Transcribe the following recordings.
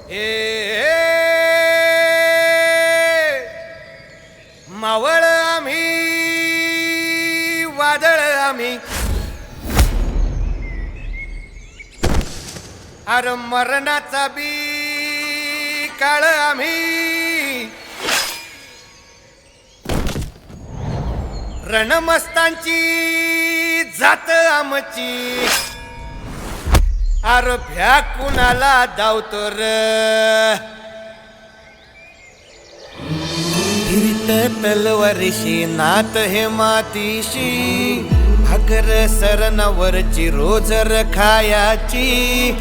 ए मावळ आम्ही वादळ आम्ही अरे मरणाचा बी काळ आम्ही रणमस्तांची जात आमची अरे भ्या कुणाला धावतो र हिरीत तलवारीशी नात हे मातीशी भाकर सरणावरची रोज खायाची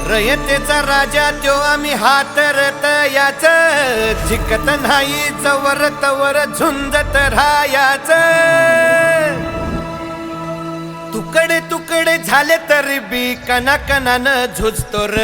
रयतेचा राजा त्यो आम्ही हातरत याच झिकत नाही जवर तवर झुंजत राहायाच तुकडे तुकडे झाले तरी बी कणाकणानं झुजतो र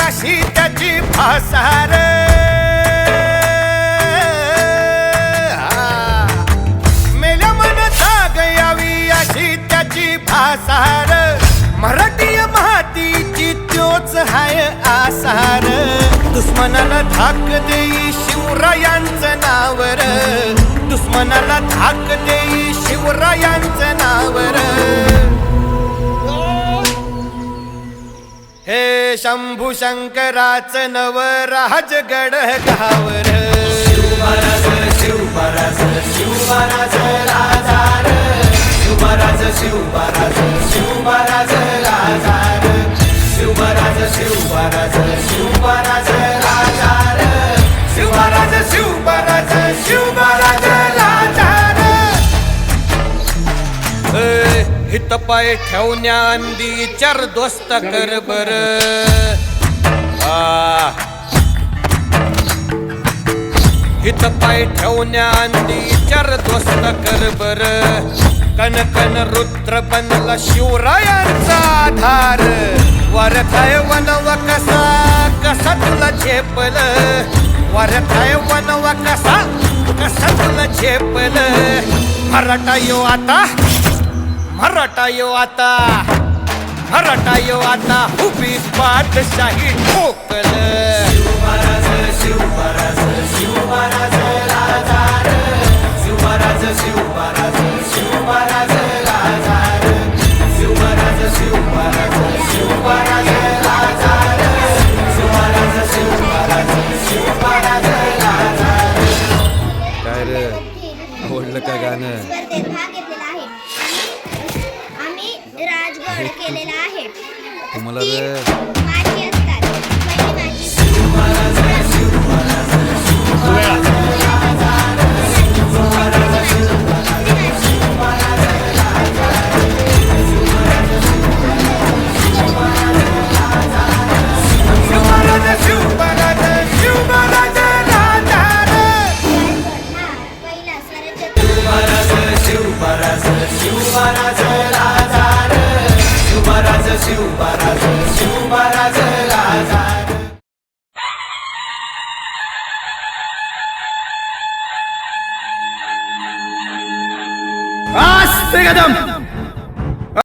अशी त्याची भासार मेल्या मन जाग यावी अशी त्याची भासार मराठी मातीची त्योच हाय आसार दुश्मनाला धाक देई शिवरायांचं नावर दुश्मनाला धाक देई शिवरायांचं नावर हे शंभू शंकराचं नव राजगड गावर शिवमहाराज शिवमहाराज शिवमहाराज राजार शिवमहाराज शिवमहाराज शिवमहाराज राजार शिवमहाराज शिवमहाराज शिवमहाराज राजार शिवमहाराज शिवमहाराज शिवमहाराज राजार हित पाय ठेवण्या अंदी चार दोस्त कर बर हित पाय ठेवण्या अंदी चार दोस्त कर बर कन कन रुद्र बनला शिवरायांचा आधार वरथाय वनव कसा कसा तुला झेपल वरथाय वनव कसा कसा तुला झेपल मराठा यो आता मराठा यो आता मराठा यो आता उभी बादशाही ठोकल शिवमहाराज शिवमहाराज शिवमहाराज राजार शिवमहाराज शिवमहाराज शिवमहाराज राजार शिवमहाराज शिवमहाराज शिवमहाराज राजार शिवमहाराज शिवमहाराज शिवमहाराज राजार काय रे आवडलं का गाणं केलेला आहे तुम्हाला माझी असतात शिवमहाराज शिवमहाराज शिवमहाराज राजार शिवमहाराज शिवमहाराज शिवमहाराज राजार शिवमहाराज शिवमहाराज शिवमहाराज शिवमहाराज शिवमहाराज राजार पहिला स्वराज्य शिवमहाराज शिवमहाराज शिवमहाराज राजार शिवमहाराज शिवमहाराज शिवमहाराज राजार आस्ते कदम